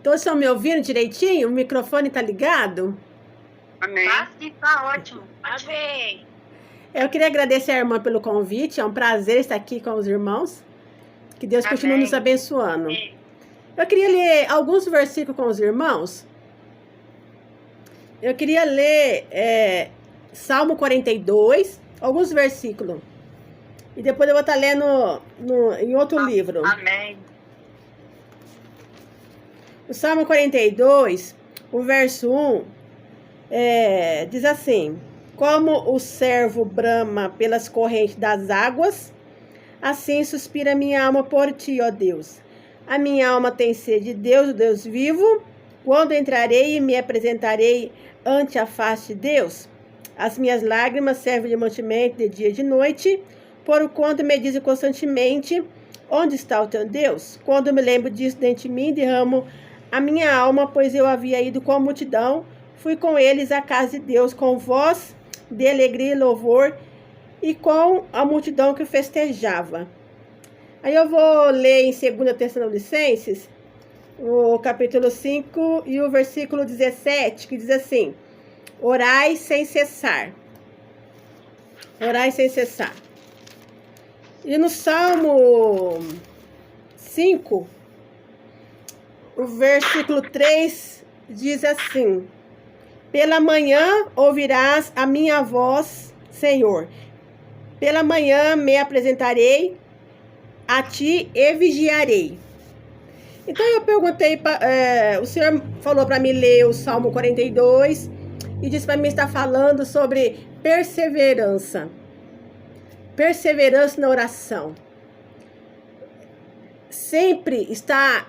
Todos estão me ouvindo direitinho? O microfone está ligado? Amém. Tá ótimo. Amém. Eu queria agradecer a irmã pelo convite. É um prazer estar aqui com os irmãos. Que Deus Amém. continue nos abençoando. Amém. Eu queria ler alguns versículos com os irmãos. Eu queria ler Salmo 42, alguns versículos. E depois eu vou estar lendo em outro livro. Amém. O Salmo 42, o verso 1, diz assim: como o servo brama pelas correntes das águas, assim suspira minha alma por ti, ó Deus. A minha alma tem sede de Deus, o Deus vivo. Quando entrarei e me apresentarei ante a face de Deus? As minhas lágrimas servem de mantimento de dia e de noite, porquanto me dizem constantemente: onde está o teu Deus? Quando me lembro disso dentro de mim, derramo a minha alma, pois eu havia ido com a multidão, fui com eles à casa de Deus, com voz de alegria e louvor, e com a multidão que festejava. Aí eu vou ler em 2 Tessalonicenses, o capítulo 5 e o versículo 17, que diz assim: orai sem cessar. Orai sem cessar. E no Salmo 5, o versículo 3 diz assim: pela manhã ouvirás a minha voz, Senhor. Pela manhã me apresentarei a ti e vigiarei. Então eu perguntei, o Senhor falou para mim ler o Salmo 42 e disse para mim estar falando sobre perseverança. Perseverança na oração. Sempre está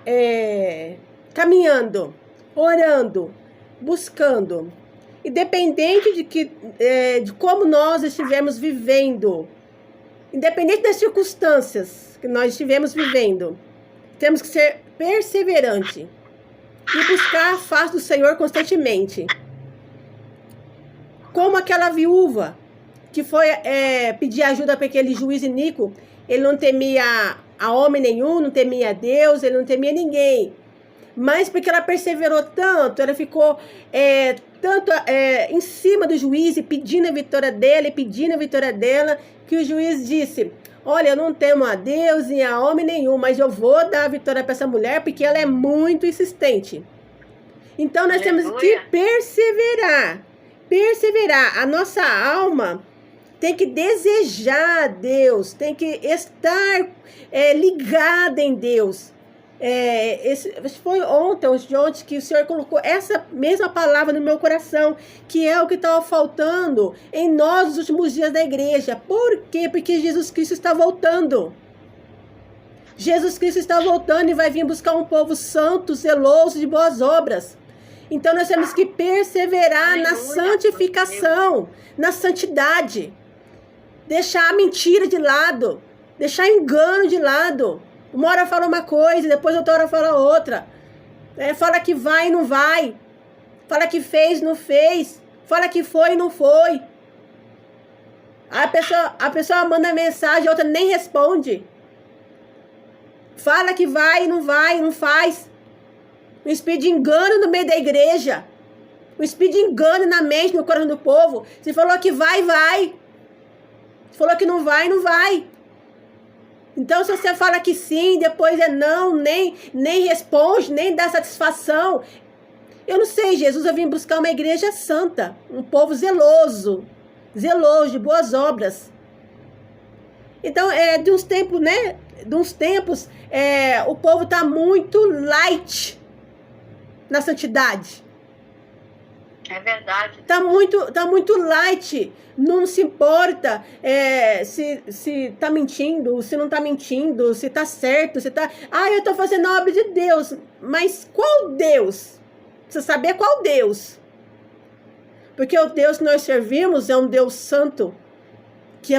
caminhando, orando, buscando. Independente de como nós estivermos vivendo, independente das circunstâncias que nós estivemos vivendo, temos que ser perseverante e buscar a face do Senhor constantemente. Como aquela viúva que foi pedir ajuda para aquele juiz iníquo, ele não temia a homem nenhum, não temia a Deus, ele não temia ninguém. Mas porque ela perseverou tanto, ela ficou em cima do juiz e pedindo a vitória dele, que o juiz disse: olha, eu não temo a Deus e a homem nenhum, mas eu vou dar a vitória para essa mulher porque ela é muito insistente. Então nós temos que perseverar. Perseverar. A nossa alma tem que desejar a Deus, tem que estar ligada em Deus. Foi ontem que o Senhor colocou essa mesma palavra no meu coração, que é o que estava faltando em nós nos últimos dias da igreja. Por quê? Porque Jesus Cristo está voltando. Jesus Cristo está voltando e vai vir buscar um povo santo, zeloso, de boas obras. Então nós temos que perseverar na santificação, na santidade. Deixar a mentira de lado, deixar engano de lado. Uma hora fala uma coisa, depois outra hora fala outra. Fala que vai e não vai. Fala que fez e não fez. Fala que foi e não foi. A pessoa manda mensagem, a outra nem responde. Fala que vai e não vai, não faz. Um espírito de engano no meio da igreja. Um espírito de engano na mente, no coração do povo. Se falou que vai, vai. Se falou que não vai, não vai. Então, se você fala que sim, depois não, nem responde, nem dá satisfação. Eu não sei, Jesus vai vir buscar uma igreja santa, um povo zeloso, de boas obras. Então, de uns tempos, o povo está muito light na santidade. É verdade. Tá muito light. Não se importa se tá mentindo, se não tá mentindo, se tá certo, se tá... eu tô fazendo a obra de Deus. Mas qual Deus? Precisa saber qual Deus. Porque o Deus que nós servimos é um Deus santo, que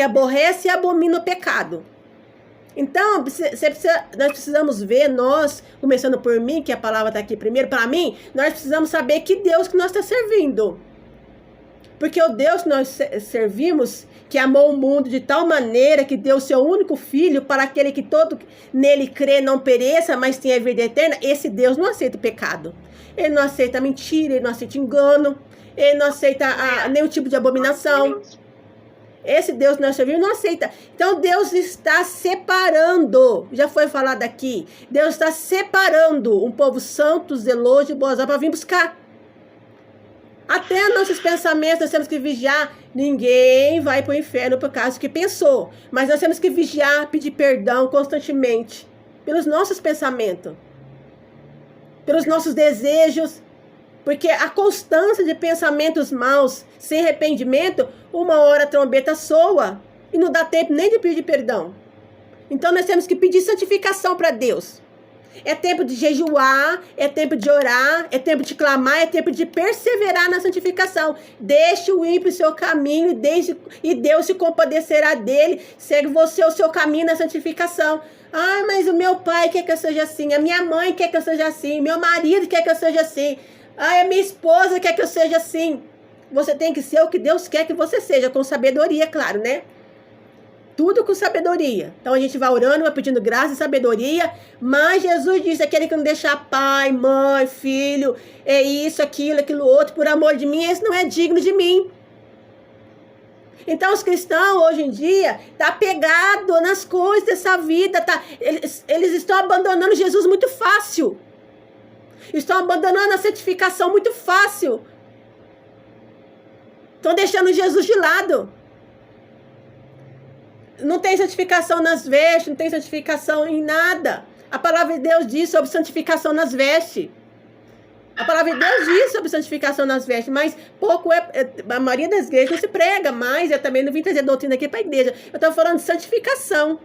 aborrece e abomina o pecado. Então, nós precisamos ver, começando por mim, que a palavra está aqui primeiro, para mim, nós precisamos saber que Deus que nós estamos servindo. Porque o Deus que nós servimos, que amou o mundo de tal maneira que deu o seu único filho para aquele que todo nele crê não pereça, mas tenha vida eterna, esse Deus não aceita o pecado. Ele não aceita mentira, ele não aceita engano, ele não aceita nenhum tipo de abominação. Esse Deus que nós servimos não aceita. Então Deus está separando, já foi falado aqui, Deus está separando um povo santo, zeloso e boas obras para vir buscar. Até nossos pensamentos nós temos que vigiar. Ninguém vai para o inferno por causa que pensou. Mas nós temos que vigiar, pedir perdão constantemente. Pelos nossos pensamentos. Pelos nossos desejos. Porque a constância de pensamentos maus, sem arrependimento, uma hora a trombeta soa. E não dá tempo nem de pedir perdão. Então nós temos que pedir santificação para Deus. É tempo de jejuar, é tempo de orar, é tempo de clamar, é tempo de perseverar na santificação. Deixe o ímpio o seu caminho e Deus se compadecerá dele. Segue você o seu caminho na santificação. Ah, mas o meu pai quer que eu seja assim, a minha mãe quer que eu seja assim, meu marido quer que eu seja assim, a minha esposa quer que eu seja assim. Você tem que ser o que Deus quer que você seja, com sabedoria, claro, né? Tudo com sabedoria. Então a gente vai orando, vai pedindo graça e sabedoria. Mas Jesus disse: aquele que não deixar pai, mãe, filho, é isso, aquilo outro, por amor de mim, esse não é digno de mim. Então os cristãos hoje em dia estão apegados nas coisas dessa vida. Eles estão abandonando Jesus muito fácil. Estão abandonando a santificação muito fácil. Estão deixando Jesus de lado. Não tem santificação nas vestes, não tem santificação em nada. A palavra de Deus diz sobre santificação nas vestes. A palavra de Deus diz sobre santificação nas vestes, mas a maioria das igrejas não se prega mais. Eu também não vim trazer doutrina aqui para a igreja. Eu estou falando de santificação.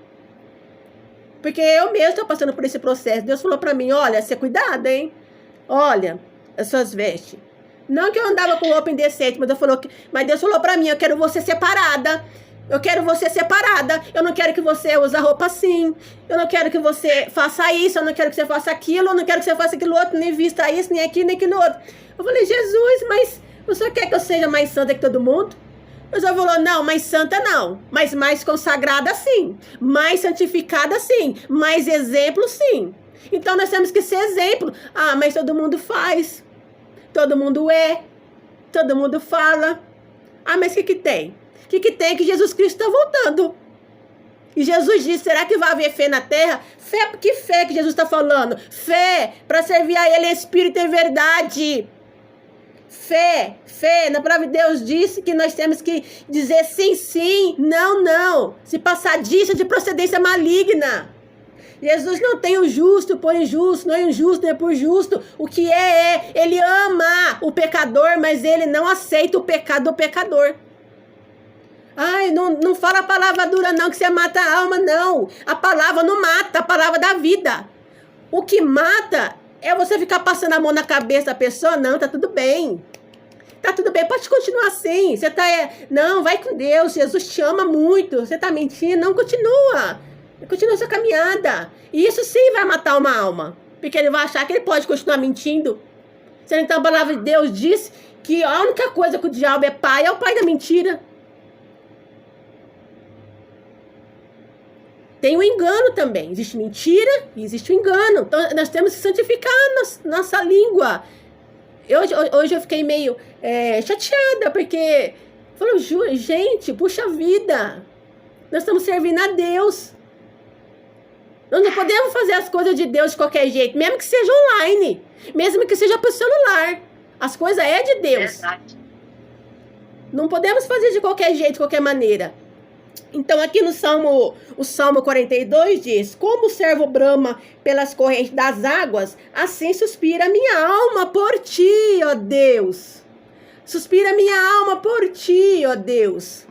Porque eu mesmo estou passando por esse processo. Deus falou para mim: olha, você cuidado, hein? Olha as suas vestes. Não que eu andava com roupa indecente, mas Deus falou para mim: eu quero você separada. Eu quero você separada. Eu não quero que você use a roupa assim. Eu não quero que você faça isso. Eu não quero que você faça aquilo. Eu não quero que você faça aquilo outro. Nem vista isso, nem aquilo, nem aquilo outro. Eu falei: Jesus, mas o senhor quer que eu seja mais santa que todo mundo? O senhor falou: não, mais santa não. Mas mais consagrada sim. Mais santificada sim. Mais exemplo sim. Então nós temos que ser exemplo. Ah, mas todo mundo faz. Todo mundo é. Todo mundo fala. Ah, mas o que tem? O que tem? Que Jesus Cristo está voltando. E Jesus disse: será que vai haver fé na terra? Fé, que fé que Jesus está falando? Fé para servir a Ele em espírito e verdade. Fé. Na palavra de Deus disse que nós temos que dizer sim, sim, não, não. Se passar disso, de procedência maligna. Jesus não tem o justo por injusto, não é injusto, não é por justo. O que é. Ele ama o pecador, mas ele não aceita o pecado do pecador. Ai, não fala a palavra dura não, que você mata a alma, não. A palavra não mata, a palavra da vida. O que mata é você ficar passando a mão na cabeça da pessoa. Não, tá tudo bem. Tá tudo bem, pode continuar assim. Você não, vai com Deus, Jesus te ama muito. Você tá mentindo, não, continua. Continua sua caminhada. E isso sim vai matar uma alma. Porque ele vai achar que ele pode continuar mentindo. Então a palavra de Deus diz que a única coisa que o diabo é o pai da mentira. Tem o engano também. Existe mentira e existe o engano. Então, nós temos que santificar nossa língua. Hoje eu fiquei meio chateada, porque... Falou, gente, puxa vida. Nós estamos servindo a Deus. Nós não podemos fazer as coisas de Deus de qualquer jeito. Mesmo que seja online. Mesmo que seja para o celular. As coisas é de Deus. Verdade. Não podemos fazer de qualquer jeito, de qualquer maneira. Então aqui no o Salmo 42 diz: como o servo brama pelas correntes das águas, assim suspira a minha alma por ti, ó Deus. Suspira a minha alma por ti, ó Deus.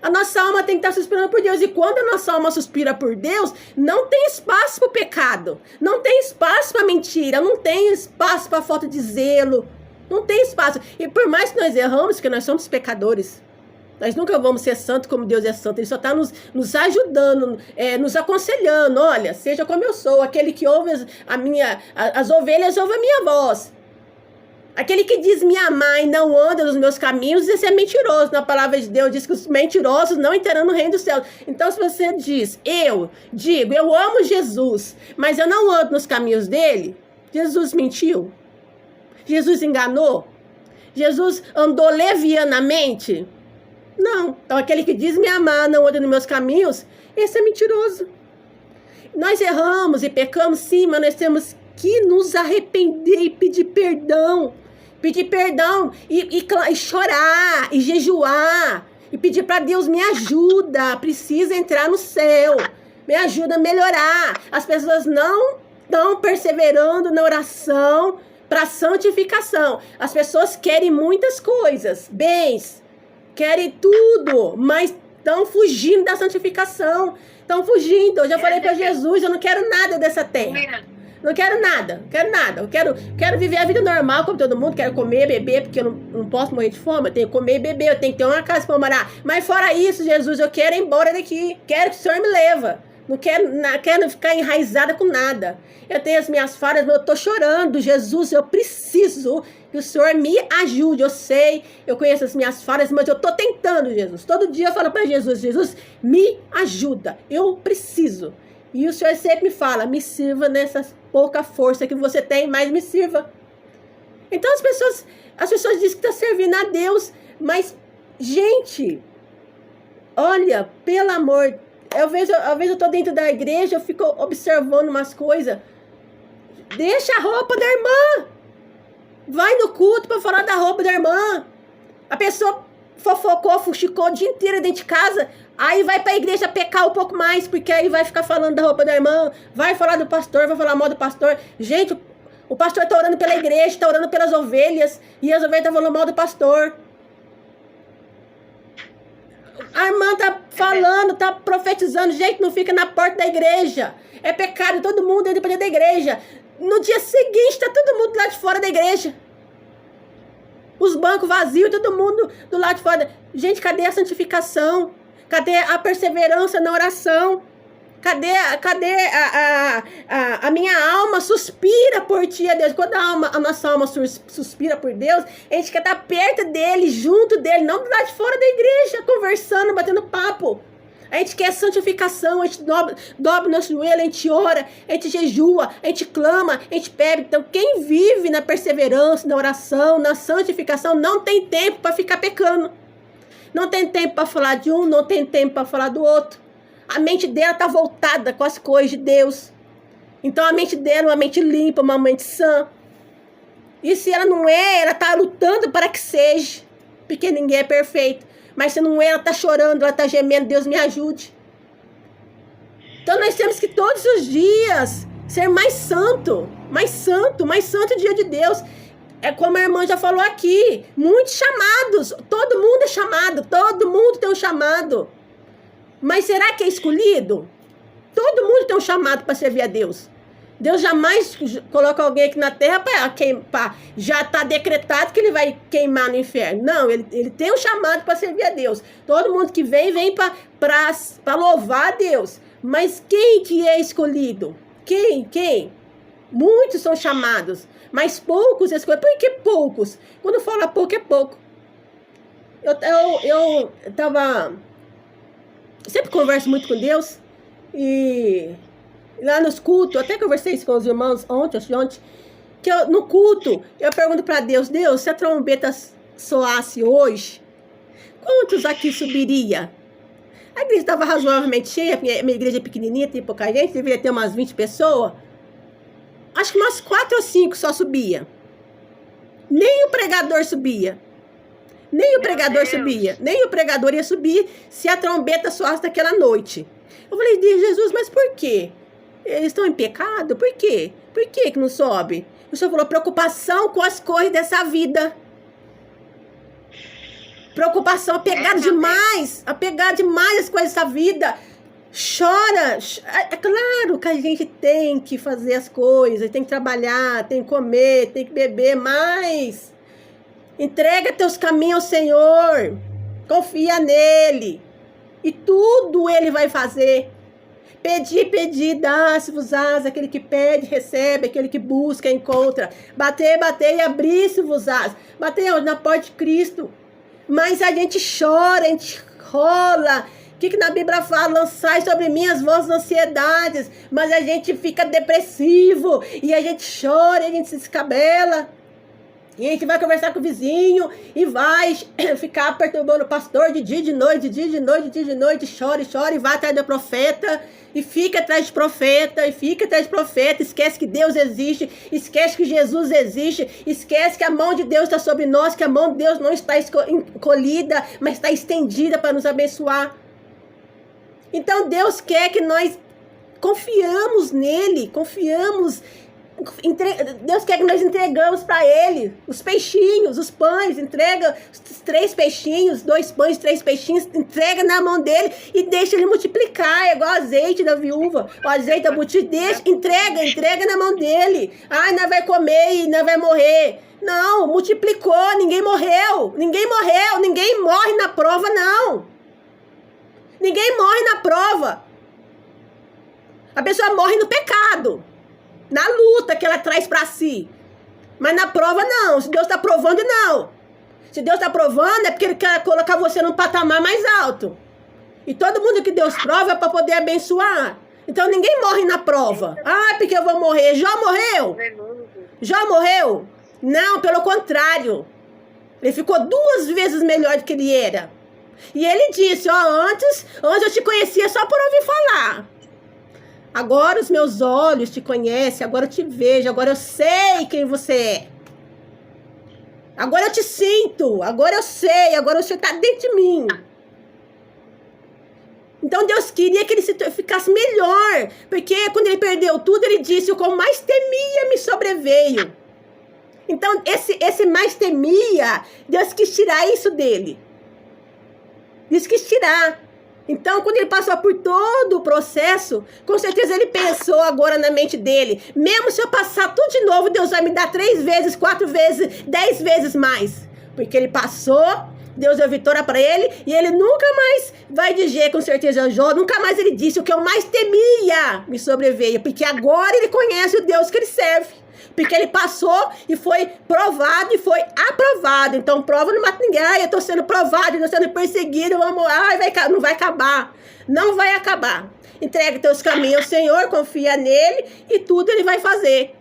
A nossa alma tem que estar suspirando por Deus. E quando a nossa alma suspira por Deus, não tem espaço para o pecado. Não tem espaço para mentira. Não tem espaço para falta de zelo. Não tem espaço. E por mais que nós erramos, que nós somos pecadores, nós nunca vamos ser santos como Deus é santo. Ele só está nos ajudando, nos aconselhando. Olha, seja como eu sou. Aquele que ouve as ovelhas ouve a minha voz. Aquele que diz me amar e não anda nos meus caminhos, esse é mentiroso. Na palavra de Deus diz que os mentirosos não entrarão no reino dos céus. Então, se você diz, eu amo Jesus, mas eu não ando nos caminhos dele, Jesus mentiu? Jesus enganou? Jesus andou levianamente? Não. Então, aquele que diz me amar, não anda nos meus caminhos, esse é mentiroso. Nós erramos e pecamos, sim, mas nós temos que nos arrepender e pedir perdão. Pedir perdão e chorar e jejuar. E pedir para Deus, me ajuda, precisa entrar no céu. Me ajuda a melhorar. As pessoas não estão perseverando na oração para santificação. As pessoas querem muitas coisas, bens, querem tudo, mas estão fugindo da santificação. Estão fugindo. Eu já falei para Jesus, eu não quero nada dessa terra. Não quero nada, Eu quero viver a vida normal como todo mundo. Quero comer, beber, porque eu não posso morrer de fome. Eu tenho que comer e beber, eu tenho que ter uma casa para morar. Mas fora isso, Jesus, eu quero ir embora daqui. Quero que o Senhor me leva. Não quero ficar enraizada com nada. Eu tenho as minhas falhas, mas eu tô chorando. Jesus, eu preciso que o Senhor me ajude. Eu sei, eu conheço as minhas falhas, mas eu tô tentando, Jesus. Todo dia eu falo para Jesus, Jesus, me ajuda. Eu preciso. E o Senhor sempre me fala, me sirva nessa pouca força que você tem, mas me sirva. Então as pessoas dizem que está servindo a Deus, mas, gente, olha, pelo amor, às vezes eu estou dentro da igreja, eu fico observando umas coisas. Deixa a roupa da irmã. Vai no culto para falar da roupa da irmã. A pessoa fofocou, fuxicou o dia inteiro dentro de casa. Aí vai pra igreja pecar um pouco mais, porque aí vai ficar falando da roupa da irmã, vai falar do pastor, vai falar mal do pastor. Gente, o pastor tá orando pela igreja, tá orando pelas ovelhas, e as ovelhas tá falando mal do pastor. A irmã tá falando, tá profetizando. Gente, não fica na porta da igreja. É pecado, todo mundo entra pra dentro da igreja. No dia seguinte, tá todo mundo lá de fora da igreja. Os bancos vazios, todo mundo do lado de fora. Gente, cadê a santificação? Cadê a perseverança na oração? Cadê a minha alma suspira por ti, a Deus? Quando a nossa alma suspira por Deus, a gente quer estar perto dele, junto dele, não do lado de fora da igreja, conversando, batendo papo. A gente quer santificação, a gente dobra o nosso joelho, a gente ora, a gente jejua, a gente clama, a gente bebe. Então, quem vive na perseverança, na oração, na santificação, não tem tempo para ficar pecando. Não tem tempo para falar de um, não tem tempo para falar do outro. A mente dela está voltada com as coisas de Deus. Então, a mente dela é uma mente limpa, uma mente sã. E se ela não é, ela está lutando para que seja. Porque ninguém é perfeito. Mas se não é, ela está chorando, ela está gemendo, Deus me ajude. Então nós temos que todos os dias ser mais santo dia de Deus. É como a irmã já falou aqui, muitos chamados, todo mundo é chamado, todo mundo tem um chamado. Mas será que é escolhido? Todo mundo tem um chamado para servir a Deus. Deus jamais coloca alguém aqui na terra para já está decretado que ele vai queimar no inferno. Não, ele tem um chamado para servir a Deus. Todo mundo que vem para louvar a Deus. Mas quem que é escolhido? Quem? Muitos são chamados, mas poucos escolhidos. Por que poucos? Quando fala pouco, é pouco. Eu sempre converso muito com Deus e lá nos cultos, eu até conversei isso com os irmãos ontem, que no culto, eu pergunto para Deus, se a trombeta soasse hoje, quantos aqui subiria? A igreja estava razoavelmente cheia, porque minha igreja é pequenininha, tem pouca gente, deveria ter umas 20 pessoas. Acho que umas 4 ou 5 só subia. Nem o pregador subia. Nem o pregador ia subir se a trombeta soasse naquela noite. Eu falei, Jesus, mas por quê? Eles estão em pecado? Por quê? Por que não sobe? O Senhor falou, preocupação com as coisas dessa vida. Preocupação, apegar demais as coisas dessa vida. Chora. É claro que a gente tem que fazer as coisas, tem que trabalhar, tem que comer, tem que beber, mas entrega teus caminhos ao Senhor. Confia nele. E tudo ele vai fazer. Pedi, pedi, dá-se-vos-ás. Aquele que pede, recebe. Aquele que busca, encontra. Bater, bater e abrir-se-vos-ás. Bater na porta de Cristo. Mas a gente chora, a gente rola. O que na Bíblia fala? Lançai sobre mim as vossas ansiedades. Mas a gente fica depressivo. E a gente chora, e a gente se descabela. E a gente vai conversar com o vizinho e vai ficar perturbando o pastor de dia, de noite, de dia, de noite, de dia, de noite, chora e chora e vai atrás do profeta e fica atrás de profeta e fica atrás de profeta, esquece que Deus existe, esquece que Jesus existe, esquece que a mão de Deus está sobre nós, que a mão de Deus não está encolhida, mas está estendida para nos abençoar. Então Deus quer que nós confiamos nele, Deus quer que nós entregamos para Ele os peixinhos, os pães, entrega os 3 peixinhos, 2 pães, 3 peixinhos, entrega na mão dele e deixa ele multiplicar, é igual o azeite da viúva, o azeite da botija, entrega na mão dele. Ai, nós vai comer e nós vai morrer. Não, multiplicou, ninguém morreu, ninguém morre na prova, não. Ninguém morre na prova. A pessoa morre no pecado. Na luta que ela traz pra si. Mas na prova não. Se Deus tá provando, não. Se Deus tá provando é porque Ele quer colocar você num patamar mais alto. E todo mundo que Deus prova é pra poder abençoar. Então ninguém morre na prova. Ah, porque eu vou morrer. Jó morreu? Jó morreu? Não, pelo contrário. Ele ficou 2 vezes melhor do que ele era. E ele disse, antes eu te conhecia só por ouvir falar. Agora os meus olhos te conhecem, agora eu te vejo, agora eu sei quem você é. Agora eu te sinto, agora eu sei, agora você está dentro de mim. Então Deus queria que ele ficasse melhor, porque quando ele perdeu tudo, ele disse, o que eu mais temia me sobreveio. Então esse mais temia, Deus quis tirar isso dele. Deus quis tirar. Então, quando ele passou por todo o processo, com certeza ele pensou agora na mente dele, mesmo se eu passar tudo de novo, Deus vai me dar 3 vezes, 4 vezes, 10 vezes mais. Porque ele passou, Deus deu vitória para ele, e ele nunca mais vai dizer, com certeza, Jó, nunca mais ele disse, o que eu mais temia me sobreveio, porque agora ele conhece o Deus que ele serve. Porque ele passou e foi provado e foi aprovado. Então, prova não mata ninguém. Ai, eu estou sendo provado, eu estou sendo perseguido. Não vai acabar. Não vai acabar. Entrega teus caminhos ao Senhor, confia nele e tudo ele vai fazer.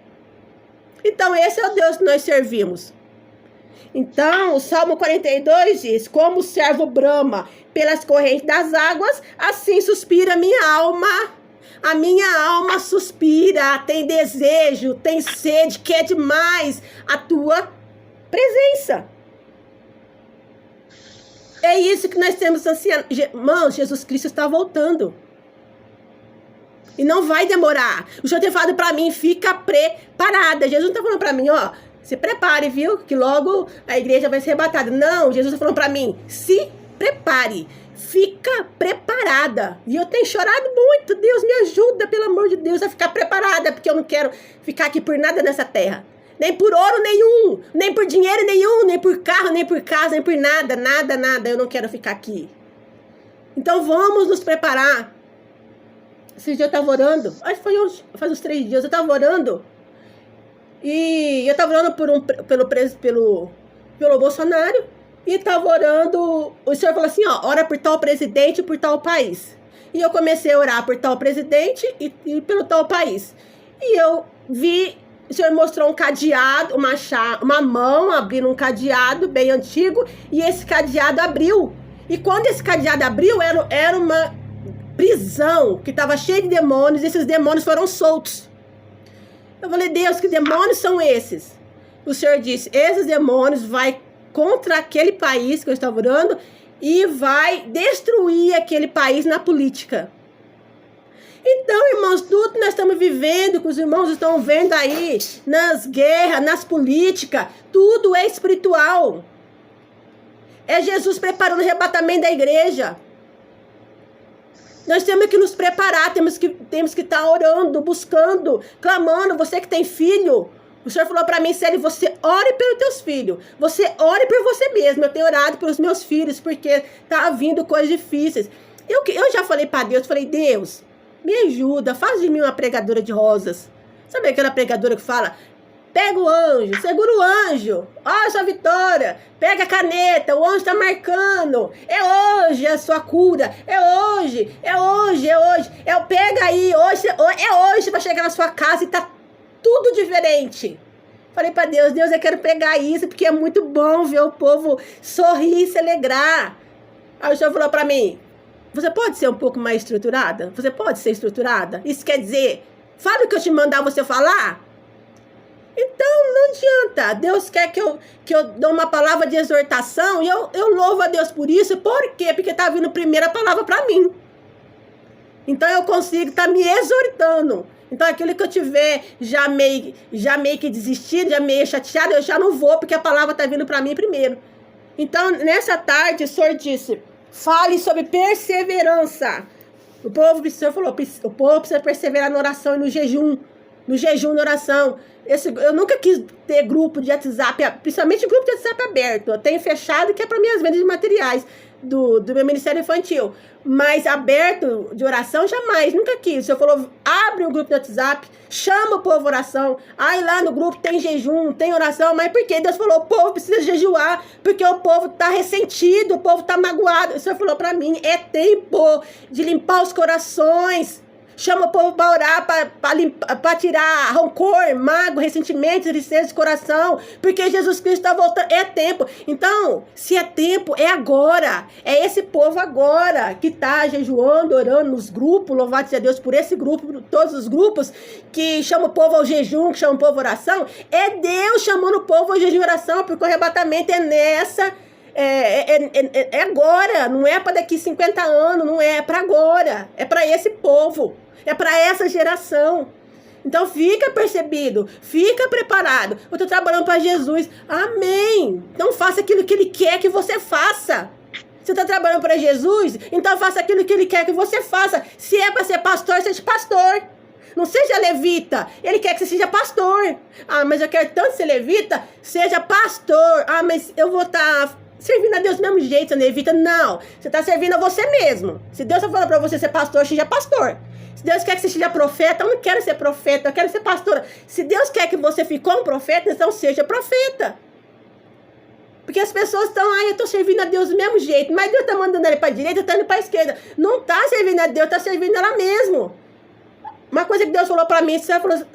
Então, esse é o Deus que nós servimos. Então, o Salmo 42 diz, como o servo brama pelas correntes das águas, assim suspira minha alma. A minha alma suspira, tem desejo, tem sede, quer demais a tua presença. É isso que nós temos ansiando. Irmãos, Jesus Cristo está voltando. E não vai demorar. O Senhor tem falado para mim, fica preparada. Jesus não está falando para mim, se prepare, viu? Que logo a igreja vai ser arrebatada. Não, Jesus está falando para mim, se prepare. Fica preparada. E eu tenho chorado muito. Deus me ajuda, pelo amor de Deus, a ficar preparada. Porque eu não quero ficar aqui por nada nessa terra. Nem por ouro nenhum. Nem por dinheiro nenhum. Nem por carro, nem por casa, nem por nada. Nada. Eu não quero ficar aqui. Então vamos nos preparar. Esse dia eu estava orando. Acho que faz uns 3 dias. Eu estava orando. E eu estava orando pelo Bolsonaro. E estava orando, o Senhor falou assim, ora por tal presidente e por tal país. E eu comecei a orar por tal presidente e pelo tal país. E eu vi, o Senhor mostrou um cadeado, uma mão abrindo um cadeado bem antigo, e esse cadeado abriu. E quando esse cadeado abriu, era uma prisão que estava cheia de demônios, e esses demônios foram soltos. Eu falei, Deus, que demônios são esses? O Senhor disse, esses demônios vai contra aquele país que eu estava orando e vai destruir aquele país na política. Então, irmãos, tudo que nós estamos vivendo, que os irmãos estão vendo aí, nas guerras, nas políticas, tudo é espiritual. É Jesus preparando o arrebatamento da igreja. Nós temos que nos preparar, temos que estar orando, buscando, clamando. Você que tem filho, o Senhor falou para mim, Célia, você ore pelos teus filhos. Você ore por você mesmo. Eu tenho orado pelos meus filhos, porque tá vindo coisas difíceis. Eu já falei para Deus, falei, Deus, Me ajuda, faz de mim uma pregadora de rosas. Sabe aquela pregadora que fala, pega o anjo, segura o anjo, ó sua vitória, pega a caneta, o anjo tá marcando, é hoje a sua cura, é hoje, pega aí, hoje, é hoje pra chegar na sua casa e tá tudo diferente. Falei pra Deus, eu quero pegar isso, porque é muito bom ver o povo sorrir e se alegrar. Aí o Senhor falou pra mim, você pode ser um pouco mais estruturada? Você pode ser estruturada? Isso quer dizer, fala o que eu te mandar você falar? Então, não adianta. Deus quer que eu dê uma palavra de exortação e eu louvo a Deus por isso. Por quê? Porque tá vindo primeiro a palavra pra mim. Então, eu consigo estar me exortando. Então, aquilo que eu tiver já meio que desistido, já meio chateado, eu já não vou, porque a palavra tá vindo pra mim primeiro. Então, nessa tarde, o Senhor disse, fale sobre perseverança. O Senhor falou, o povo precisa perseverar na oração e no jejum. No jejum, na oração. Eu nunca quis ter grupo de WhatsApp, principalmente grupo de WhatsApp aberto. Eu tenho fechado, que é para minhas vendas de materiais do meu ministério infantil. Mas aberto de oração, jamais, nunca quis. O Senhor falou, abre um grupo de WhatsApp, chama o povo à oração. Aí lá no grupo tem jejum, tem oração. Mas por quê? Deus falou, o povo precisa jejuar, porque o povo tá ressentido, o povo tá magoado. O Senhor falou para mim, é tempo de limpar os corações. Chama o povo para orar, para tirar rancor, mágoa, ressentimento, tristeza de coração. Porque Jesus Cristo está voltando. É tempo. Então, se é tempo, é agora. É esse povo agora que está jejuando, orando nos grupos. Louvado seja Deus por esse grupo, todos os grupos que chamam o povo ao jejum, que chamam o povo à oração. É Deus chamando o povo ao jejum e oração, porque o arrebatamento é nessa... É agora. Não é para daqui 50 anos. Não é para agora. É para esse povo. É para essa geração. Então fica percebido, fica preparado. Eu estou trabalhando para Jesus. Amém. Então faça aquilo que Ele quer que você faça. Você está trabalhando para Jesus? Então faça aquilo que Ele quer que você faça. Se é para ser pastor, seja pastor. Não seja levita. Ele quer que você seja pastor. Ah, mas eu quero tanto ser levita. Seja pastor. Ah, mas eu vou estar... servindo a Deus do mesmo jeito, levita. Não, você está servindo a você mesmo. Se Deus está falando para você ser pastor, seja pastor. Se Deus quer que você seja profeta, eu não quero ser profeta, eu quero ser pastora. Se Deus quer que você fique um profeta, então seja profeta. Porque as pessoas estão, eu estou servindo a Deus do mesmo jeito, mas Deus está mandando ele para a direita, está indo para a esquerda. Não está servindo a Deus, está servindo ela mesmo. Uma coisa que Deus falou para mim, o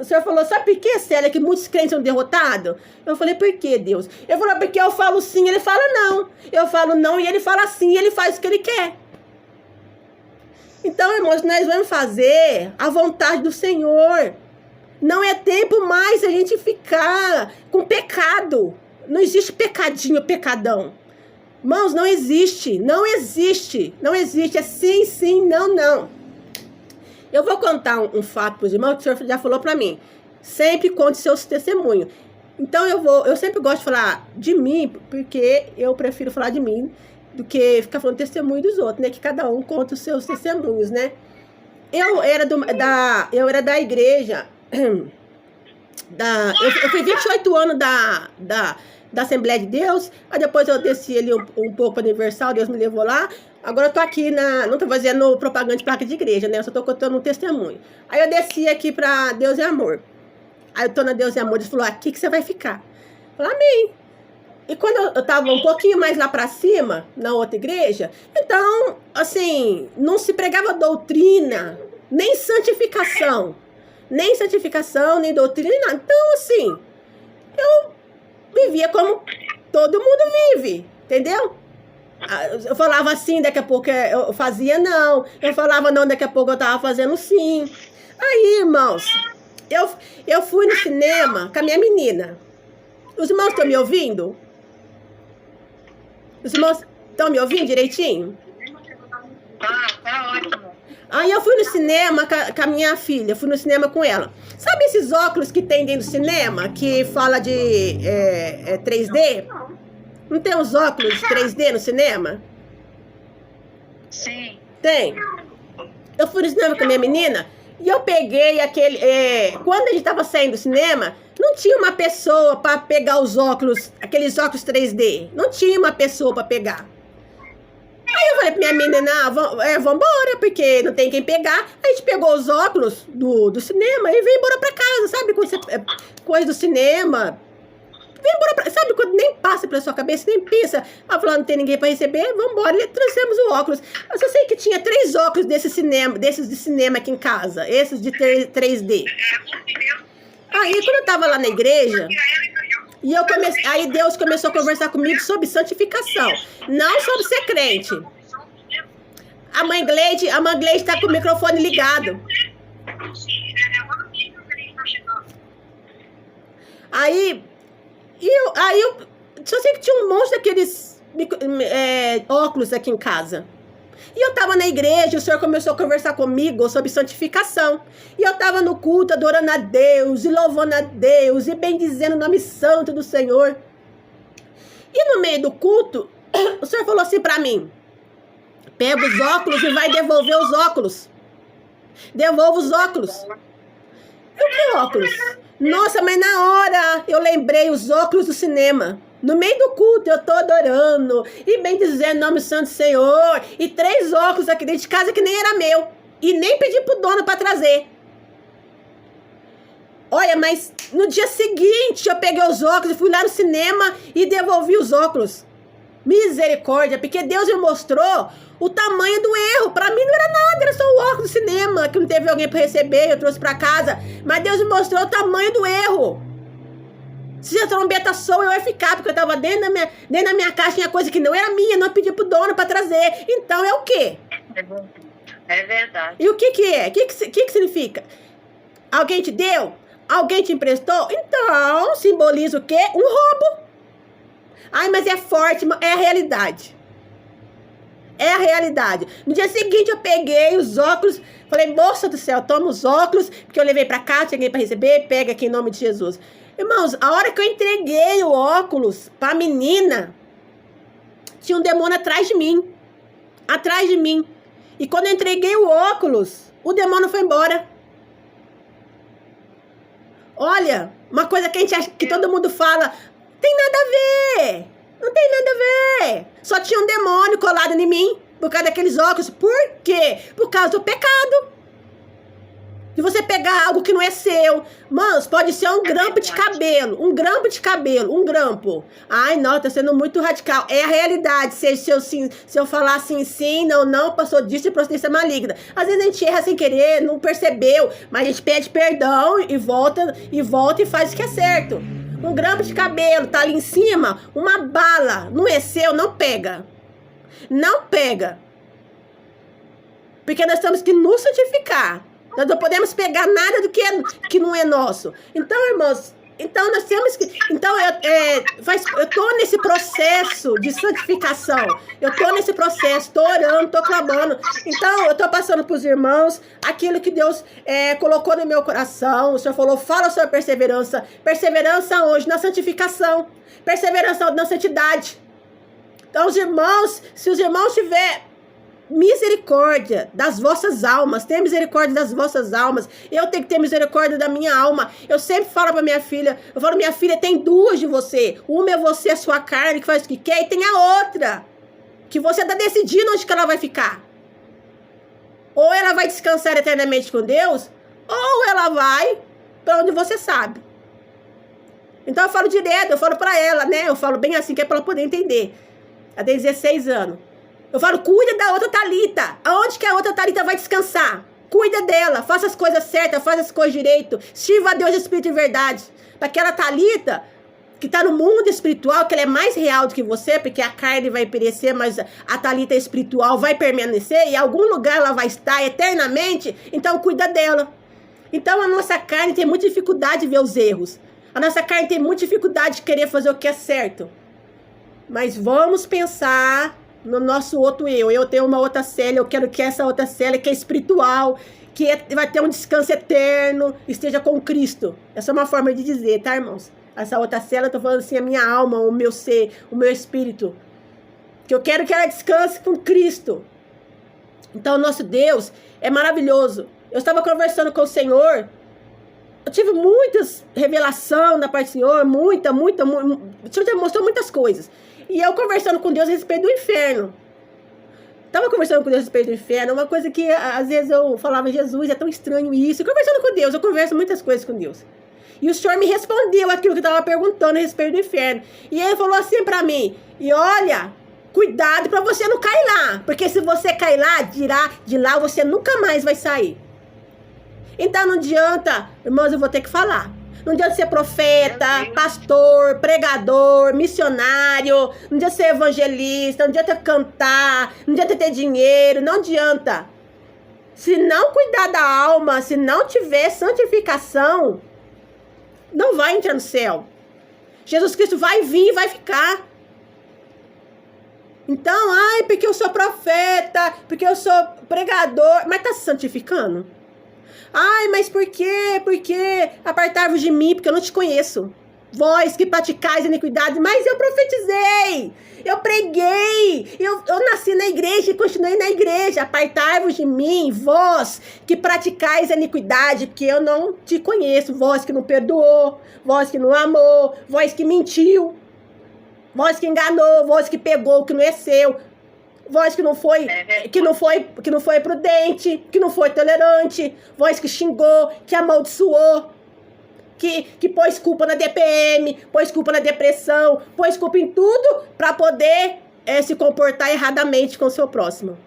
Senhor falou, sabe por que, Célia, que muitos crentes são derrotados? Eu falei, por que, Deus? Ele falou, porque eu falo sim, ele fala não. Eu falo não e ele fala sim, e ele faz o que ele quer. Então, irmãos, nós vamos fazer a vontade do Senhor. Não é tempo mais a gente ficar com pecado. Não existe pecadinho, pecadão. Irmãos, não existe, não existe, não existe. É sim, sim, não, não. Eu vou contar um fato para os irmãos, que o senhor já falou para mim. Sempre conte seus testemunhos. Então eu sempre gosto de falar de mim, porque eu prefiro falar de mim do que ficar falando testemunho dos outros, né? Que cada um conta os seus testemunhos, né? Eu era da igreja, eu fui 28 anos da Assembleia de Deus, aí depois eu desci ali um pouco para Universal, Deus me levou lá. Agora eu tô aqui não tô fazendo propaganda de placa de igreja, né? Eu só tô contando um testemunho. Aí eu desci aqui pra Deus e Amor. Aí eu tô na Deus e Amor, eles falaram, aqui que você vai ficar. Eu falei, amém. E quando eu tava um pouquinho mais lá pra cima, na outra igreja, então, assim, não se pregava doutrina, nem santificação. Nem santificação, nem doutrina, nem nada. Então, assim, eu vivia como todo mundo vive, entendeu? Eu falava assim, daqui a pouco eu fazia não. Eu falava não, daqui a pouco eu tava fazendo sim. Aí, irmãos, eu fui no cinema com a minha menina. Os irmãos estão me ouvindo? Os irmãos estão me ouvindo direitinho? Tá ótimo. Aí eu fui no cinema com a minha filha, fui no cinema com ela. Sabe esses óculos que tem dentro do cinema, que fala de 3D? Não tem uns óculos 3D no cinema? Sim. Tem. Eu fui no cinema com a minha menina e eu peguei aquele... quando a gente tava saindo do cinema, não tinha uma pessoa para pegar os óculos, aqueles óculos 3D. Não tinha uma pessoa para pegar. Aí eu falei pra minha menina, vambora, porque não tem quem pegar. A gente pegou os óculos do cinema e veio embora pra casa, sabe? Coisa do cinema. Vem embora sabe quando nem passa pela sua cabeça, nem pensa, falando não tem ninguém pra receber, vambora, e trouxemos o óculos. Eu só sei que tinha 3 óculos desses de cinema aqui em casa, esses de 3D. Aí quando eu tava lá na igreja, aí Deus começou a conversar comigo sobre santificação, não sobre ser crente. A mãe Gleide tá com o microfone ligado. Aí eu só sei que tinha um monte daqueles óculos aqui em casa. E eu tava na igreja, o Senhor começou a conversar comigo sobre santificação. E eu tava no culto adorando a Deus, e louvando a Deus, e bendizendo o nome santo do Senhor. E no meio do culto, o Senhor falou assim pra mim: pega os óculos e vai devolver os óculos. Devolva os óculos. Eu, que óculos? Nossa, mas na hora eu lembrei os óculos do cinema. No meio do culto eu tô adorando e bem dizendo o nome santo do Senhor. E 3 óculos aqui dentro de casa que nem era meu. E nem pedi pro dono pra trazer. Olha, mas no dia seguinte eu peguei os óculos e fui lá no cinema e devolvi os óculos. Misericórdia, porque Deus me mostrou o tamanho do erro. Pra mim não era nada, era só o óculos do cinema, que não teve alguém pra receber, eu trouxe pra casa. Mas Deus me mostrou o tamanho do erro. Se a trombeta soa, eu ia ficar, porque eu tava dentro da minha caixa, tinha coisa que não era minha, não pedi pro dono pra trazer. Então é o quê? É verdade. E o que que é? O que significa? Alguém te deu? Alguém te emprestou? Então, simboliza o quê? Um roubo. Ai, mas é forte, é a realidade. É a realidade. No dia seguinte eu peguei os óculos, falei, moça do céu, toma os óculos, porque eu levei pra cá, cheguei pra receber, pega aqui em nome de Jesus. Irmãos, a hora que eu entreguei o óculos pra menina, tinha um demônio atrás de mim. Atrás de mim. E quando eu entreguei o óculos, o demônio foi embora. Olha, uma coisa que a gente acha, que todo mundo fala, tem nada a ver. Não tem nada a ver. Só tinha um demônio colado em mim por causa daqueles óculos. Por quê? Por causa do pecado. De você pegar algo que não é seu. Mãos, pode ser um grampo de cabelo. Um grampo de cabelo. Um grampo. Ai, não, tá sendo muito radical. É a realidade. Se eu falar assim, sim, não, passou disso e procedência maligna. Às vezes a gente erra sem querer, não percebeu. Mas a gente pede perdão e volta e faz o que é certo. Um grampo de cabelo, tá ali em cima, uma bala, não é seu, não pega. Não pega. Porque nós temos que nos santificar. Nós não podemos pegar nada do que não é nosso. Então, irmãos, nós temos que... Então, eu tô nesse processo de santificação. Eu tô nesse processo, tô orando, tô clamando. Então, eu tô passando pros irmãos aquilo que Deus colocou no meu coração. O Senhor falou, fala sobre perseverança. Perseverança hoje na santificação. Perseverança na santidade. Então, se os irmãos tiverem misericórdia das vossas almas, tenha misericórdia das vossas almas. Eu tenho que ter misericórdia da minha alma. Eu sempre falo pra minha filha, minha filha, tem 2 de você. Uma é você, a sua carne, que faz o que quer, e tem a outra, que você tá decidindo onde que ela vai ficar. Ou ela vai descansar eternamente com Deus, ou ela vai pra onde você sabe. Então eu falo direto, eu falo pra ela, né? Eu falo bem assim, que é pra ela poder entender. Ela tem 16 anos. Eu falo, cuida da outra Thalita. Aonde que a outra Thalita vai descansar? Cuida dela, faça as coisas certas, faça as coisas direito. Sirva a Deus de espírito e verdade. Para aquela Thalita que está no mundo espiritual, que ela é mais real do que você, porque a carne vai perecer, mas a Thalita espiritual vai permanecer, e em algum lugar ela vai estar eternamente, então cuida dela. Então a nossa carne tem muita dificuldade de ver os erros. A nossa carne tem muita dificuldade de querer fazer o que é certo. Mas vamos pensar no nosso outro eu. Eu tenho uma outra célula, eu quero que essa outra célula, que é espiritual, vai ter um descanso eterno, esteja com Cristo. Essa é uma forma de dizer, tá, irmãos? Essa outra célula, eu tô falando assim, a minha alma, o meu ser, o meu espírito. Que eu quero que ela descanse com Cristo. Então, o nosso Deus é maravilhoso. Eu estava conversando com o Senhor, eu tive muitas revelações da parte do Senhor, muita. O Senhor já mostrou muitas coisas. E eu conversando com Deus a respeito do inferno. Tava conversando com Deus a respeito do inferno, uma coisa que às vezes eu falava, Jesus, é tão estranho isso. E conversando com Deus, eu converso muitas coisas com Deus. E o Senhor me respondeu aquilo que eu estava perguntando a respeito do inferno. E ele falou assim pra mim, e olha, cuidado pra você não cair lá. Porque se você cair lá, de lá você nunca mais vai sair. Então não adianta, irmãos, eu vou ter que falar. Não adianta ser profeta, pastor, pregador, missionário. Não adianta ser evangelista, não adianta cantar, não adianta ter dinheiro, não adianta. Se não cuidar da alma, se não tiver santificação, não vai entrar no céu. Jesus Cristo vai vir e vai ficar. Então, porque eu sou profeta, porque eu sou pregador, mas tá se santificando? Mas por quê? Porque apartai-vos de mim, porque eu não te conheço. Vós que praticais iniquidade, mas eu profetizei, eu preguei, eu nasci na igreja e continuei na igreja. Apartai-vos de mim, vós que praticais a iniquidade, porque eu não te conheço. Vós que não perdoou, vós que não amou, vós que mentiu, vós que enganou, vós que pegou o que não é seu. Voz que não foi prudente, que não foi tolerante, voz que xingou, que amaldiçoou, que pôs culpa na DPM, pôs culpa na depressão, pôs culpa em tudo para poder se comportar erradamente com o seu próximo.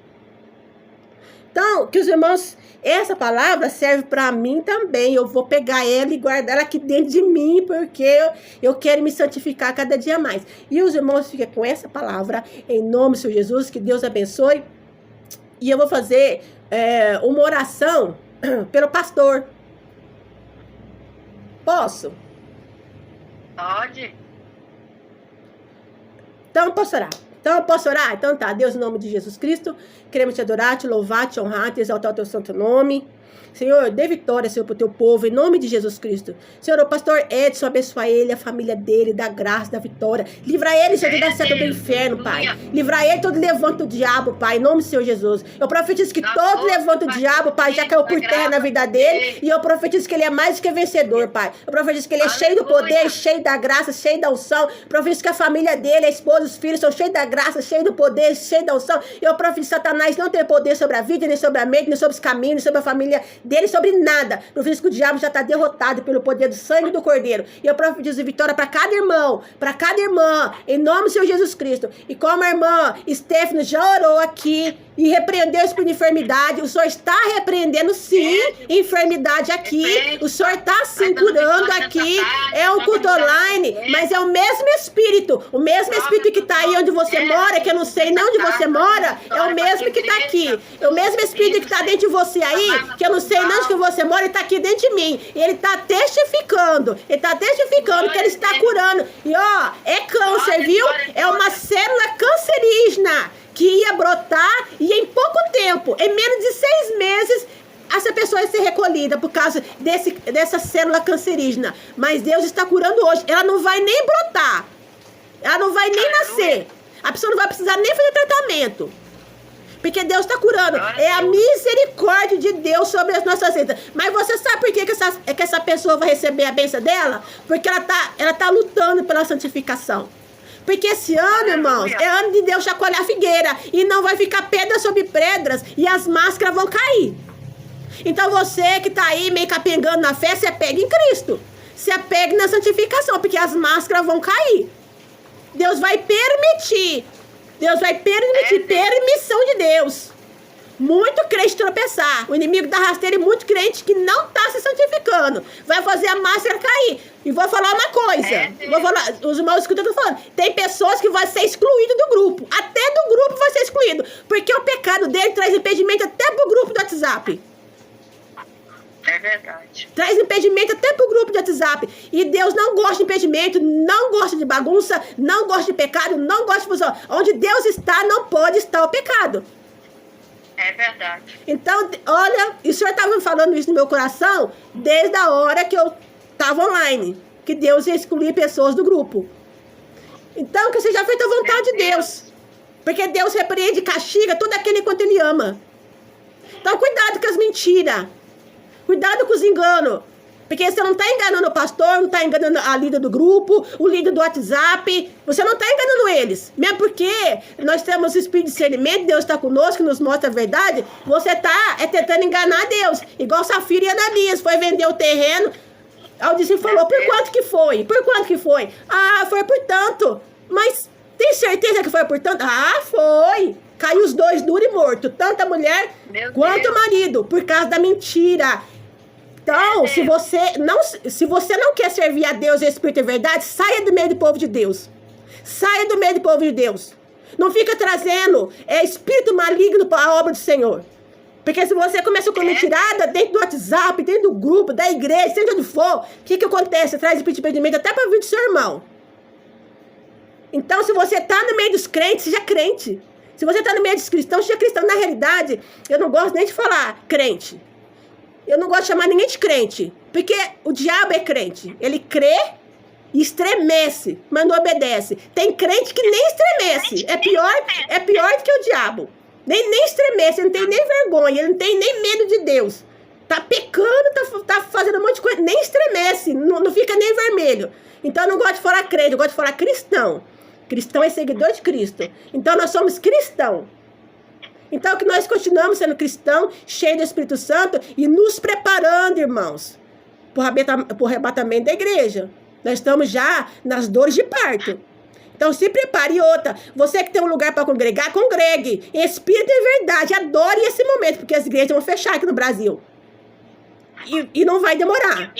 Então, que os irmãos, essa palavra serve para mim também. Eu vou pegar ela e guardar ela aqui dentro de mim, porque eu quero me santificar cada dia mais. E os irmãos fiquem com essa palavra, em nome do Senhor Jesus, que Deus abençoe. E eu vou fazer uma oração pelo pastor. Posso? Pode. Então, posso orar? Então, posso orar? Então tá, Deus, em nome de Jesus Cristo, queremos te adorar, te louvar, te honrar, te exaltar o teu santo nome. Senhor, dê vitória, Senhor, para o teu povo, em nome de Jesus Cristo. Senhor, o pastor Edson, abençoa ele, a família dele, dá graça, dá vitória. Livra ele, Senhor, da seta do inferno, Pai. Livra ele todo levanta do diabo, Pai, em nome do Senhor Jesus. Eu profetizo que todo levanta do diabo, Pai, já caiu por terra na vida dele. E eu profetizo que ele é mais do que vencedor, Pai. Eu profetizo que ele é cheio do poder, cheio da graça, cheio da unção. Eu profetizo que a família dele, a esposa, os filhos são cheios da graça, cheios do poder, cheios da unção. Eu profetizo que Satanás não tem poder sobre a vida, nem sobre a mente, nem sobre os caminhos, nem sobre a família dele, sobre nada. Profetizo que o diabo já está derrotado pelo poder do sangue do Cordeiro. E eu profetizo vitória para cada irmão, para cada irmã, em nome do Senhor Jesus Cristo. E como a irmã Stephanie já orou aqui e repreendeu isso por enfermidade, o Senhor está repreendendo sim enfermidade aqui. O Senhor está sim curando aqui. É um culto online, mas é o mesmo Espírito. O mesmo Espírito que está aí onde você mora, que eu não sei nem onde você mora, é o mesmo que está aqui. É o mesmo Espírito que está dentro de você aí, que eu não sei nem onde que você mora, ele está aqui dentro de mim. E ele está testificando. Ele está testificando que ele está curando. E ó, é câncer, viu? É uma célula cancerígena que ia brotar e em pouco tempo, em menos de 6 meses, essa pessoa ia ser recolhida por causa dessa célula cancerígena. Mas Deus está curando hoje. Ela não vai nem brotar. Ela não vai nem nascer. A pessoa não vai precisar nem fazer tratamento. Porque Deus está curando. É a misericórdia de Deus sobre as nossas vidas. Mas você sabe por que essa pessoa vai receber a bênção dela? Porque ela tá lutando pela santificação. Porque esse ano, irmãos, é ano de Deus chacoalhar a figueira. E não vai ficar pedra sobre pedras. E as máscaras vão cair. Então você que está aí meio capengando na fé, se apegue em Cristo. Se apegue na santificação, porque as máscaras vão cair. Deus vai permitir. Deus vai permitir. Permissão de Deus. Muito crente tropeçar. O inimigo dá rasteira e muito crente que não está se santificando. Vai fazer a máscara cair. E vou falar uma coisa. Vou falar, os irmãos escutam o que eu tô falando. Tem pessoas que vão ser excluídas do grupo. Até do grupo vai ser excluído. Porque o pecado dele traz impedimento até pro grupo do WhatsApp. É verdade. Traz impedimento até pro grupo de WhatsApp. E Deus não gosta de impedimento, não gosta de bagunça, não gosta de pecado, não gosta de fusão. Onde Deus está, não pode estar o pecado. É verdade. Então, olha, e o Senhor estava falando isso no meu coração desde a hora que eu estava online. Que Deus ia excluir pessoas do grupo. Então, que seja feita a vontade de Deus. Porque Deus repreende e castiga todo aquele quanto Ele ama. Então, cuidado com as mentiras. Cuidado com os enganos. Porque você não está enganando o pastor, não está enganando a líder do grupo, o líder do WhatsApp. Você não está enganando eles. Mesmo porque nós temos o espírito de discernimento, Deus está conosco, nos mostra a verdade. Você está tentando enganar Deus. Igual Safira e Ananias, foi vender o terreno. Aí o discípulo falou, por quanto que foi? Por quanto que foi? Ah, foi por tanto. Mas tem certeza que foi por tanto? Ah, foi. Caiu os dois duro e morto. Tanto a mulher quanto o marido. Por causa da mentira. Então, se você não quer servir a Deus, Espírito e verdade, saia do meio do povo de Deus. Saia do meio do povo de Deus. Não fica trazendo espírito maligno para a obra do Senhor. Porque se você começa com mentirada dentro do WhatsApp, dentro do grupo, da igreja, seja onde for, o que acontece? Você traz espírito de impedimento até para a vida do seu irmão. Então, se você está no meio dos crentes, seja crente. Se você está no meio dos cristãos, seja cristão. Na realidade, eu não gosto nem de falar crente. Eu não gosto de chamar ninguém de crente. Porque o diabo é crente. Ele crê e estremece, mas não obedece. Tem crente que nem estremece. É pior do que o diabo. Nem estremece, ele não tem nem vergonha, ele não tem nem medo de Deus. Tá pecando, tá fazendo um monte de coisa, nem estremece, não fica nem vermelho. Então eu não gosto de falar crente, eu gosto de falar cristão. Cristão é seguidor de Cristo. Então nós somos cristãos. Então que nós continuamos sendo cristãos, cheios do Espírito Santo e nos preparando, irmãos, para o arrebatamento da igreja. Nós estamos já nas dores de parto. Então se prepare. E outra, você que tem um lugar para congregar, congregue. Em espírito e verdade, adore esse momento, porque as igrejas vão fechar aqui no Brasil. E não vai demorar.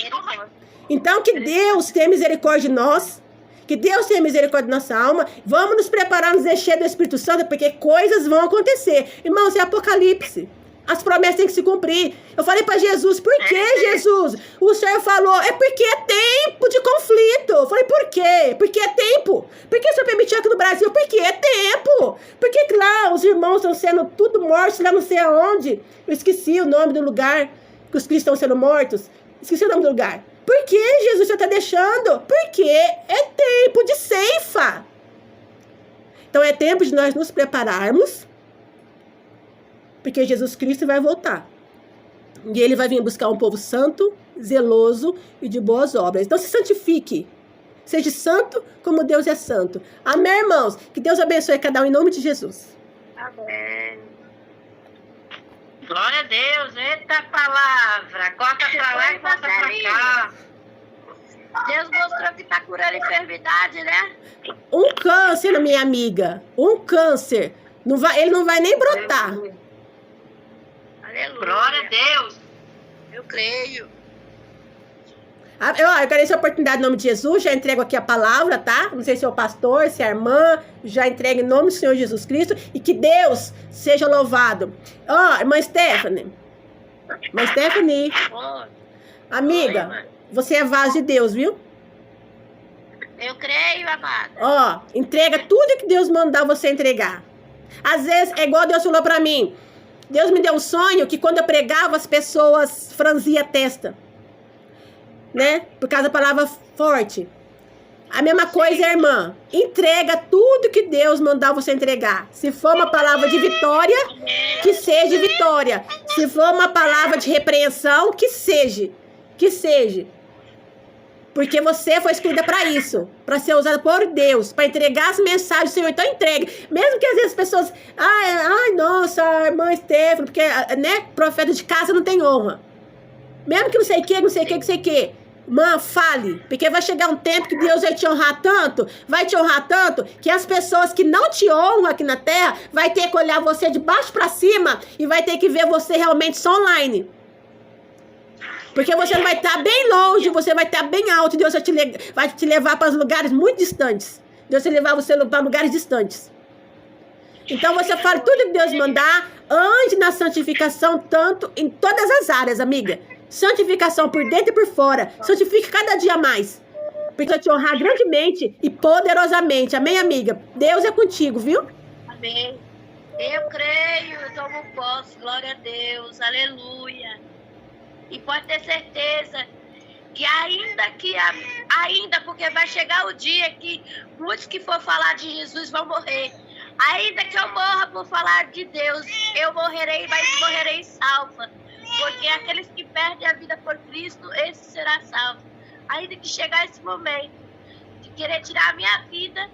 Então que Deus tenha misericórdia de nós. Que Deus tenha misericórdia da nossa alma. Vamos nos preparar, nos encher do Espírito Santo, porque coisas vão acontecer. Irmãos, é Apocalipse. As promessas têm que se cumprir. Eu falei para Jesus, por que, Jesus? O Senhor falou, é porque é tempo de conflito. Eu falei, por quê? Porque é tempo. Por que o Senhor permitiu aqui no Brasil? Porque é tempo. Porque lá os irmãos estão sendo tudo mortos, lá não sei aonde. Eu esqueci o nome do lugar que os cristãos estão sendo mortos. Esqueci o nome do lugar. Por que, Jesus, você está deixando? Porque é tempo de ceifa. Então é tempo de nós nos prepararmos, porque Jesus Cristo vai voltar. E ele vai vir buscar um povo santo, zeloso e de boas obras. Então se santifique. Seja santo como Deus é santo. Amém, irmãos? Que Deus abençoe cada um em nome de Jesus. Amém. Glória a Deus. Eita palavra. Corta pra lá e corta pra cá. Deus mostrou que tá curando a enfermidade, né? Um câncer, minha amiga. Um câncer. Ele não vai nem brotar. Aleluia. Glória a Deus. Eu creio. Eu agradeço a oportunidade em nome de Jesus. Já entrego aqui a palavra, tá? Não sei se é o pastor, se é a irmã. Já entrego em nome do Senhor Jesus Cristo. E que Deus seja louvado. Irmã Stephanie. Irmã Stephanie. Amiga, você é vaso de Deus, viu? Eu creio, amada. Entrega tudo que Deus mandar você entregar. Às vezes, é igual Deus falou pra mim. Deus me deu um sonho que quando eu pregava, as pessoas franziam a testa. Né? Por causa da palavra forte. A mesma coisa, irmã. Entrega tudo que Deus mandar você entregar. Se for uma palavra de vitória, que seja vitória. Se for uma palavra de repreensão, que seja. Que seja. Porque você foi escolhida para isso. Para ser usada por Deus. Para entregar as mensagens do Senhor. Então entregue. Mesmo que às vezes as pessoas... Ai, nossa, irmã Stephanie. Porque, né? Profeta de casa não tem honra. Mesmo que não sei o que, não sei o que, não sei o que. Irmã, fale. Porque vai chegar um tempo que Deus vai te honrar tanto. Vai te honrar tanto. Que as pessoas que não te honram aqui na terra. Vai ter que olhar você de baixo para cima. E vai ter que ver você realmente só online. Porque você não vai estar bem longe, você vai estar bem alto. Deus vai te levar para lugares muito distantes. Deus vai levar você para lugares distantes. Então você fala tudo que Deus mandar. Ande na santificação tanto em todas as áreas, amiga. Santificação por dentro e por fora. Santifique cada dia mais. Porque vai te honrar grandemente e poderosamente. Amém, amiga? Deus é contigo, viu? Amém. Eu creio, eu tomo posse. Glória a Deus. Aleluia. E pode ter certeza que ainda, porque vai chegar o dia que muitos que for falar de Jesus vão morrer. Ainda que eu morra por falar de Deus, eu morrerei, mas morrerei salva. porque aqueles que perdem a vida por Cristo, esse será salvo. Ainda que chegar esse momento de querer tirar a minha vida,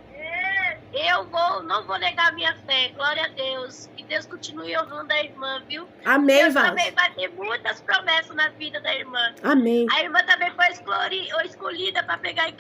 eu não vou negar a minha fé. Glória a Deus. Que Deus continue honrando a irmã, viu? Amém, Deus Val. também vai ter muitas promessas na vida da irmã. Amém. A irmã também foi escolhida para pegar em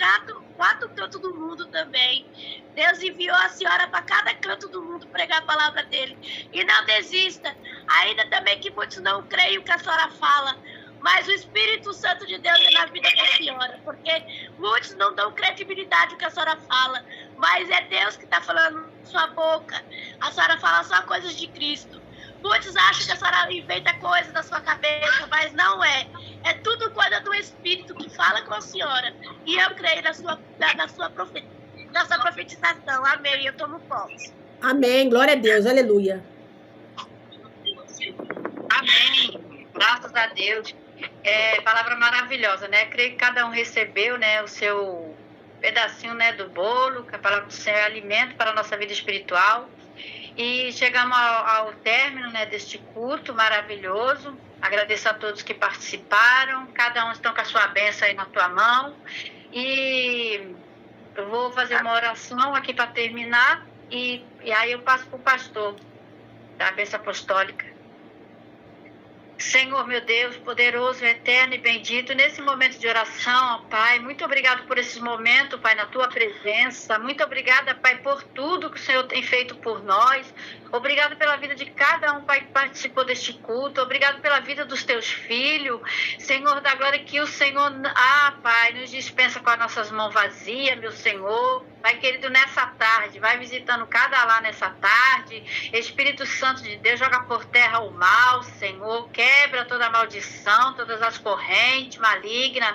quatro cantos do mundo também. Deus enviou a senhora para cada canto do mundo pregar a palavra dele. E não desista. Ainda também que muitos não creem o que a senhora fala. Mas o Espírito Santo de Deus é na vida da senhora. Porque muitos não dão credibilidade ao que a senhora fala. Mas é Deus que está falando na sua boca. A senhora fala só coisas de Cristo. Muitos acham que a senhora inventa coisas na sua cabeça, mas não é. É tudo coisa do Espírito que fala com a senhora. E eu creio na sua profetização. Amém. Eu tomo posse. Amém. Glória a Deus. Aleluia. Amém. Graças a Deus. Palavra maravilhosa, né? Creio que cada um recebeu, né, o seu pedacinho, né, do bolo, que a palavra do Senhor é alimento para a nossa vida espiritual. E chegamos ao término, né, deste culto maravilhoso. Agradeço a todos que participaram. Cada um está com a sua bênção aí na tua mão. E eu vou fazer uma oração aqui para terminar. E aí eu passo para o pastor da bênção apostólica. Senhor, meu Deus, poderoso, eterno e bendito, nesse momento de oração, ó Pai, muito obrigado por esses momentos, Pai, na Tua presença. Muito obrigada, Pai, por tudo que o Senhor tem feito por nós. Obrigado pela vida de cada um, Pai, que participou deste culto. Obrigado pela vida dos Teus filhos. Senhor da glória, que o Senhor, Pai, nos dispensa com as nossas mãos vazias, meu Senhor. Pai querido, nessa tarde, vai visitando cada lá nessa tarde. Espírito Santo de Deus, joga por terra o mal, Senhor. Quebra toda a maldição, todas as correntes malignas.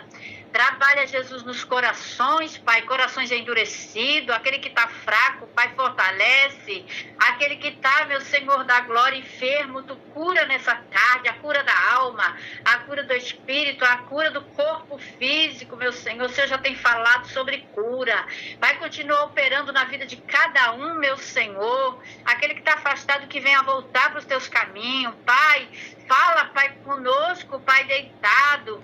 Trabalha, Jesus, nos corações, Pai, corações endurecidos, aquele que está fraco, Pai, fortalece, aquele que está, meu Senhor da glória, enfermo, Tu cura nessa tarde, a cura da alma, a cura do espírito, a cura do corpo físico, meu Senhor. O Senhor já tem falado sobre cura, Pai, continua operando na vida de cada um, meu Senhor, aquele que está afastado, que venha voltar para os Teus caminhos, Pai. Fala, Pai, conosco, Pai, deitado,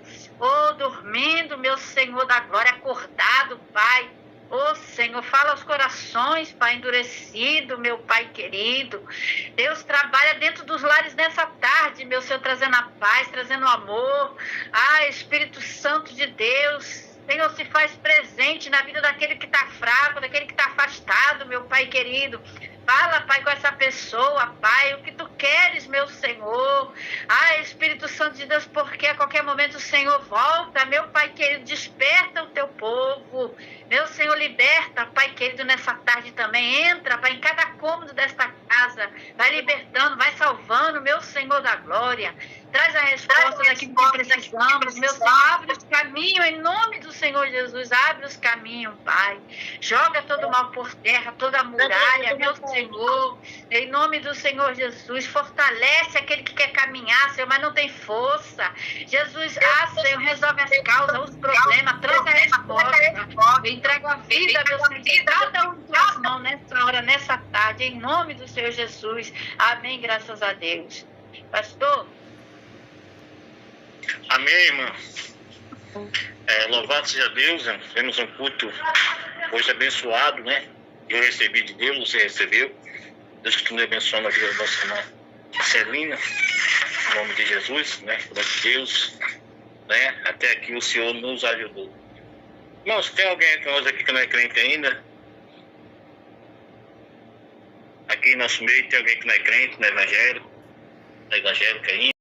dormindo, meu Senhor da glória, acordado, Pai. Senhor, fala aos corações, Pai, endurecido, meu Pai querido. Deus trabalha dentro dos lares nessa tarde, meu Senhor, trazendo a paz, trazendo o amor. Espírito Santo de Deus, Senhor, se faz presente na vida daquele que está fraco, daquele que está afastado, meu Pai querido. Fala, Pai, com essa pessoa, Pai, o que Tu queres, meu Senhor. Espírito Santo de Deus, porque a qualquer momento o Senhor volta, meu Pai querido, desperta o Teu povo. Meu Senhor, liberta, Pai querido, nessa tarde também. Entra, Pai, em cada cômodo desta casa. Vai libertando, vai salvando, meu Senhor da glória. Traz a resposta daquilo que precisamos, meu Senhor. Abre os caminhos, em nome do Senhor Jesus. Abre os caminhos, Pai. Joga todo o mal por terra, toda a muralha, meu Senhor. Em nome do Senhor Jesus. Fortalece aquele que quer caminhar, Senhor, mas não tem força. Jesus, Senhor, resolve as causas, os problemas. Traz a resposta. Entrega a vida, meu Senhor. Cada um em Tuas mãos nessa hora, nessa tarde. Em nome do Senhor Jesus. Amém, graças a Deus. Pastor? Amém, irmã. Louvado seja Deus, né? Temos um culto hoje abençoado, né? Eu recebi de Deus, você recebeu. Deus continue abençoando a vida da nossa irmã Celina, em nome de Jesus, né? Em nome de Deus, né? Até aqui o Senhor nos ajudou. Irmãos, tem alguém entre nós aqui que não é crente ainda? Aqui em nosso meio tem alguém que não é crente, não é evangélico, não é evangélica ainda?